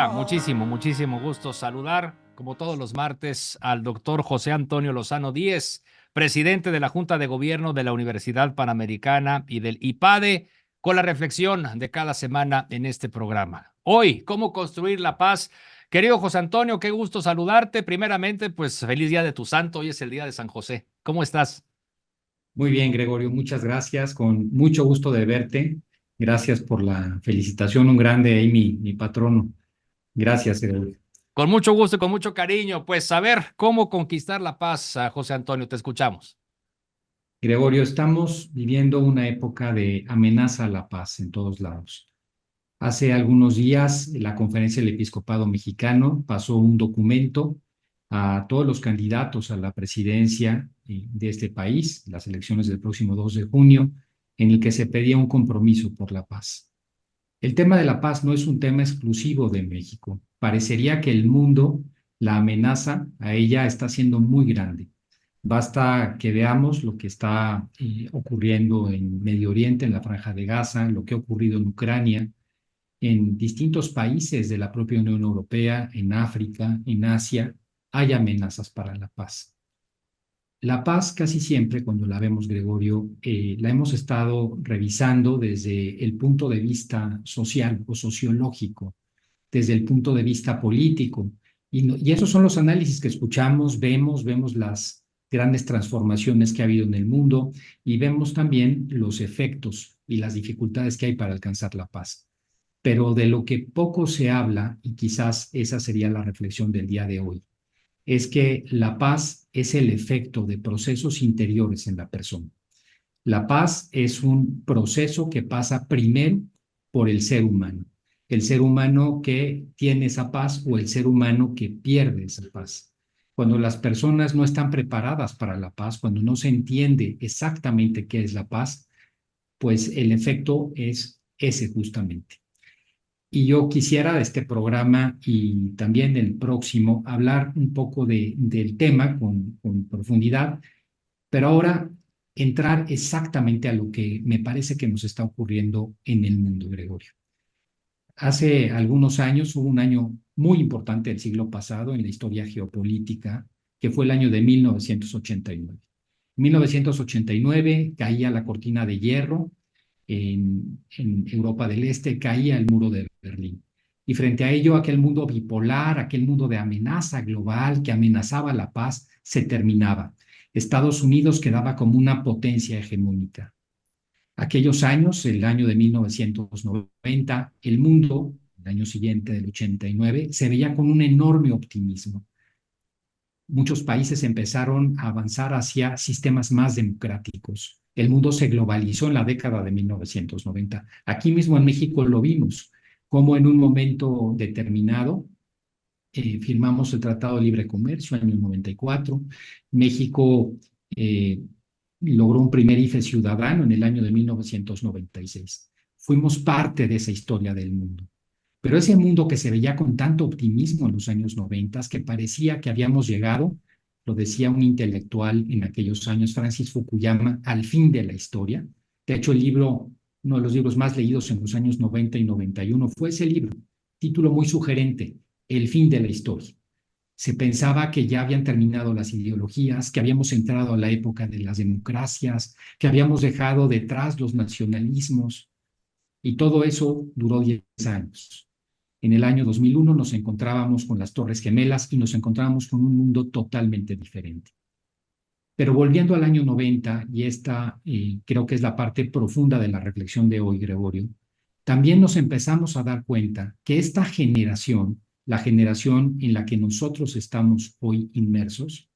da muchísimo gusto saludar, como todos los martes, al doctor José Antonio Lozano Díez, presidente de la Junta de Gobierno de la Universidad Panamericana y del IPADE, con la reflexión de cada semana en este programa. Hoy, ¿cómo construir la paz? Querido José Antonio, qué gusto saludarte. Primeramente, pues feliz día de tu santo. Hoy es el día de San José. ¿Cómo estás? Muy bien, Gregorio, muchas gracias. Con mucho gusto de verte. Gracias por la felicitación. Un grande ahí, mi patrono. Gracias, Gregorio. Con mucho gusto y con mucho cariño. Pues saber cómo conquistar la paz, José Antonio, te escuchamos. Gregorio, estamos viviendo una época de amenaza a la paz en todos lados. Hace algunos días, la Conferencia del Episcopado Mexicano pasó un documento a todos los candidatos a la presidencia de este país, las elecciones del próximo 2 de junio, en el que se pedía un compromiso por la paz. El tema de la paz no es un tema exclusivo de México. Parecería que el mundo, la amenaza a ella está siendo muy grande. Basta que veamos lo que está ocurriendo en Medio Oriente, en la Franja de Gaza, lo que ha ocurrido en Ucrania, en distintos países de la propia Unión Europea, en África, en Asia, hay amenazas para la paz. La paz casi siempre, cuando la vemos, Gregorio, la hemos estado revisando desde el punto de vista social o sociológico, desde el punto de vista político. Y esos son los análisis que escuchamos, vemos las grandes transformaciones que ha habido en el mundo y vemos también los efectos y las dificultades que hay para alcanzar la paz. Pero de lo que poco se habla, y quizás esa sería la reflexión del día de hoy, es que la paz es el efecto de procesos interiores en la persona. La paz es un proceso que pasa primero por el ser humano que tiene esa paz o el ser humano que pierde esa paz. Cuando las personas no están preparadas para la paz, cuando no se entiende exactamente qué es la paz, pues el efecto es ese justamente. Y yo quisiera de este programa y también del próximo hablar un poco del tema con profundidad, pero ahora entrar exactamente a lo que me parece que nos está ocurriendo en el mundo, Gregorio. Hace algunos años hubo un año muy importante del siglo pasado en la historia geopolítica, que fue el año de 1989. En 1989 caía la cortina de hierro en Europa del Este, caía el muro de Berlín. Y frente a ello, aquel mundo bipolar, aquel mundo de amenaza global que amenazaba la paz, se terminaba. Estados Unidos quedaba como una potencia hegemónica. Aquellos años, el año de 1990, el mundo, el año siguiente del 89, se veía con un enorme optimismo. Muchos países empezaron a avanzar hacia sistemas más democráticos. El mundo se globalizó en la década de 1990. Aquí mismo en México lo vimos, como en un momento determinado firmamos el Tratado de Libre Comercio en el año 94. México logró un primer IFE ciudadano en el año de 1996. Fuimos parte de esa historia del mundo. Pero ese mundo que se veía con tanto optimismo en los años 90, que parecía que habíamos llegado, lo decía un intelectual en aquellos años, Francis Fukuyama, al fin de la historia. De hecho, el libro, uno de los libros más leídos en los años 90 y 91, fue ese libro, título muy sugerente, El fin de la historia. Se pensaba que ya habían terminado las ideologías, que habíamos entrado a la época de las democracias, que habíamos dejado detrás los nacionalismos, y todo eso duró 10 años. En el año 2001 nos encontrábamos con las Torres Gemelas y nos encontrábamos con un mundo totalmente diferente. Pero volviendo al año 90, y esta creo que es la parte profunda de la reflexión de hoy, Gregorio, también nos empezamos a dar cuenta que esta generación, la generación en la que nosotros estamos hoy inmersos,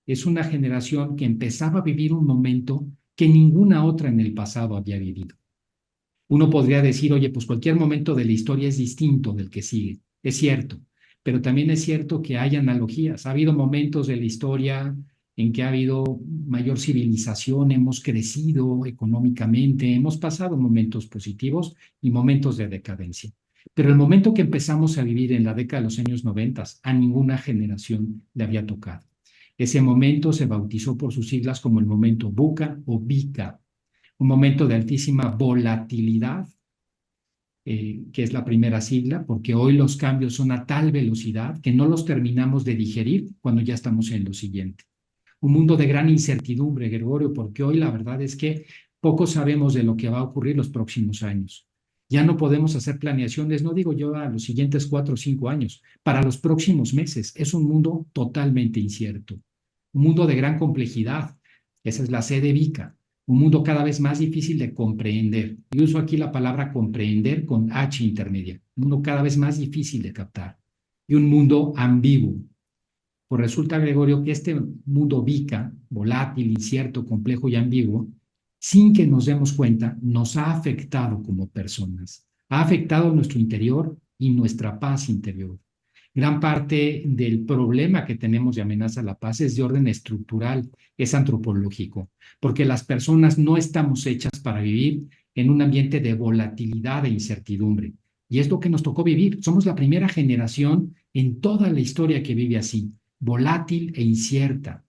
es una generación que empezaba a vivir un momento que ninguna otra en el pasado había vivido. Uno podría decir, oye, pues cualquier momento de la historia es distinto del que sigue. Es cierto, pero también es cierto que hay analogías. Ha habido momentos de la historia en que ha habido mayor civilización, hemos crecido económicamente, hemos pasado momentos positivos y momentos de decadencia. Pero el momento que empezamos a vivir en la década de los años 90, a ninguna generación le había tocado. Ese momento se bautizó por sus siglas como el momento VUCA o VICA, un momento de altísima volatilidad, que es la primera sigla, porque hoy los cambios son a tal velocidad que no los terminamos de digerir cuando ya estamos en lo siguiente. Un mundo de gran incertidumbre, Gregorio, porque hoy la verdad es que poco sabemos de lo que va a ocurrir los próximos años. Ya no podemos hacer planeaciones, no digo yo a los siguientes 4 o 5 años, para los próximos meses. Es un mundo totalmente incierto, un mundo de gran complejidad. Esa es la C de Vica, un mundo cada vez más difícil de comprender. Y uso aquí la palabra comprender con H intermedia, un mundo cada vez más difícil de captar y un mundo ambiguo. Pues resulta, Gregorio, que este mundo VICA, volátil, incierto, complejo y ambiguo, sin que nos demos cuenta, nos ha afectado como personas, ha afectado nuestro interior y nuestra paz interior. Gran parte del problema que tenemos de amenaza a la paz es de orden estructural, es antropológico, porque las personas no estamos hechas para vivir en un ambiente de volatilidad e incertidumbre. Y es lo que nos tocó vivir. Somos la primera generación en toda la historia que vive así, volátil e incierta.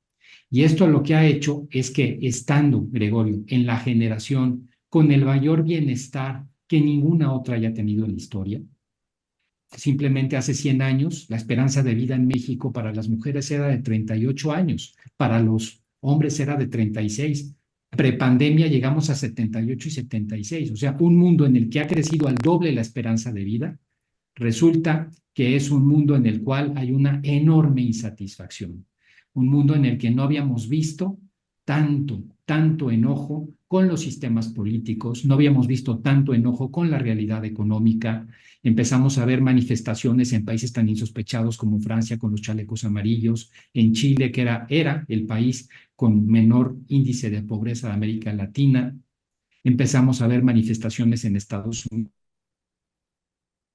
Y esto lo que ha hecho es que estando, Gregorio, en la generación con el mayor bienestar que ninguna otra haya tenido en la historia, simplemente hace 100 años, la esperanza de vida en México para las mujeres era de 38 años, para los hombres era de 36. Prepandemia llegamos a 78 y 76, o sea, un mundo en el que ha crecido al doble la esperanza de vida, resulta que es un mundo en el cual hay una enorme insatisfacción, un mundo en el que no habíamos visto tanto enojo con los sistemas políticos, no habíamos visto tanto enojo con la realidad económica. Empezamos a ver manifestaciones en países tan insospechados como Francia con los chalecos amarillos, en Chile, que era el país con menor índice de pobreza de América Latina. Empezamos a ver manifestaciones en Estados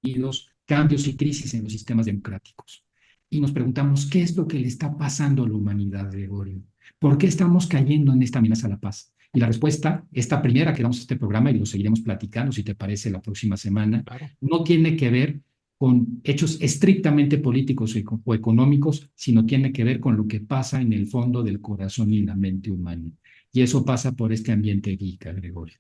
Unidos, cambios y crisis en los sistemas democráticos. Y nos preguntamos, ¿qué es lo que le está pasando a la humanidad, Gregorio? ¿Por qué estamos cayendo en esta amenaza a la paz? Y la respuesta, esta primera que damos a este programa, y lo seguiremos platicando, si te parece, la próxima semana, Claro. no tiene que ver con hechos estrictamente políticos o económicos, sino tiene que ver con lo que pasa en el fondo del corazón y la mente humana. Y eso pasa por este ambiente geek, Gregorio.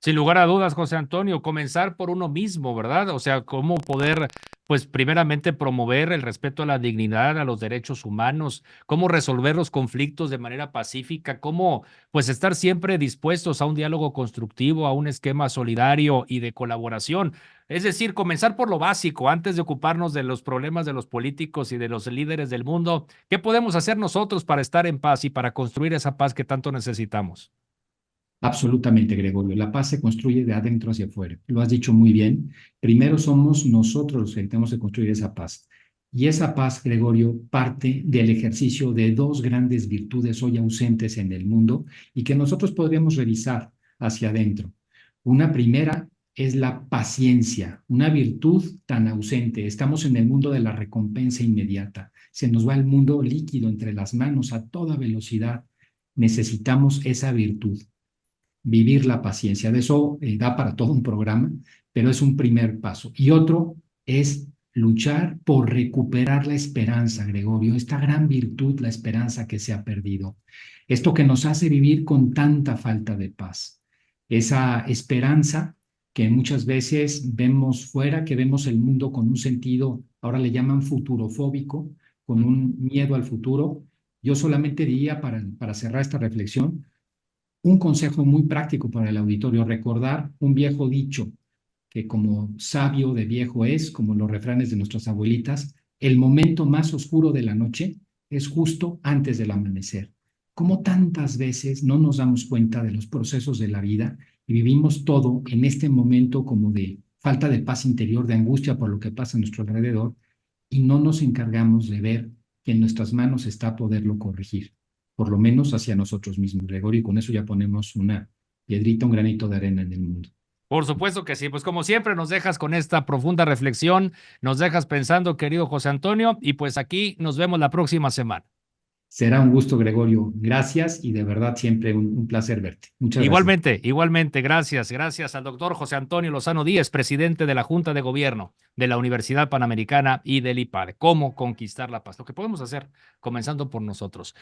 Sin lugar a dudas, José Antonio, comenzar por uno mismo, ¿verdad? O sea, cómo poder, pues, primeramente promover el respeto a la dignidad, a los derechos humanos, cómo resolver los conflictos de manera pacífica, cómo, pues, estar siempre dispuestos a un diálogo constructivo, a un esquema solidario y de colaboración. Es decir, comenzar por lo básico, antes de ocuparnos de los problemas de los políticos y de los líderes del mundo. ¿Qué podemos hacer nosotros para estar en paz y para construir esa paz que tanto necesitamos? Absolutamente, Gregorio. La paz se construye de adentro hacia afuera. Lo has dicho muy bien. Primero somos nosotros los que tenemos que construir esa paz. Y esa paz, Gregorio, parte del ejercicio de dos grandes virtudes hoy ausentes en el mundo y que nosotros podríamos revisar hacia adentro. Una primera es la paciencia, una virtud tan ausente. Estamos en el mundo de la recompensa inmediata. Se nos va el mundo líquido entre las manos a toda velocidad. Necesitamos esa virtud, vivir la paciencia. De eso da para todo un programa, pero es un primer paso. Y otro es luchar por recuperar la esperanza, Gregorio, esta gran virtud, la esperanza que se ha perdido. Esto que nos hace vivir con tanta falta de paz. Esa esperanza que muchas veces vemos fuera, que vemos el mundo con un sentido, ahora le llaman futurofóbico, con un miedo al futuro. Yo solamente diría, para cerrar esta reflexión, un consejo muy práctico para el auditorio: recordar un viejo dicho que, como sabio de viejo es, como los refranes de nuestras abuelitas, el momento más oscuro de la noche es justo antes del amanecer. Como tantas veces no nos damos cuenta de los procesos de la vida y vivimos todo en este momento como de falta de paz interior, de angustia por lo que pasa a nuestro alrededor, y no nos encargamos de ver que en nuestras manos está poderlo corregir, por lo menos hacia nosotros mismos, Gregorio, y con eso ya ponemos una piedrita, un granito de arena en el mundo. Por supuesto que sí, pues como siempre nos dejas con esta profunda reflexión, nos dejas pensando, querido José Antonio, y pues aquí nos vemos la próxima semana. Será un gusto, Gregorio. Gracias y de verdad siempre un placer verte. Muchas gracias. Igualmente, gracias al doctor José Antonio Lozano Díez, presidente de la Junta de Gobierno de la Universidad Panamericana y del IPADE. ¿Cómo conquistar la paz? Lo que podemos hacer, comenzando por nosotros.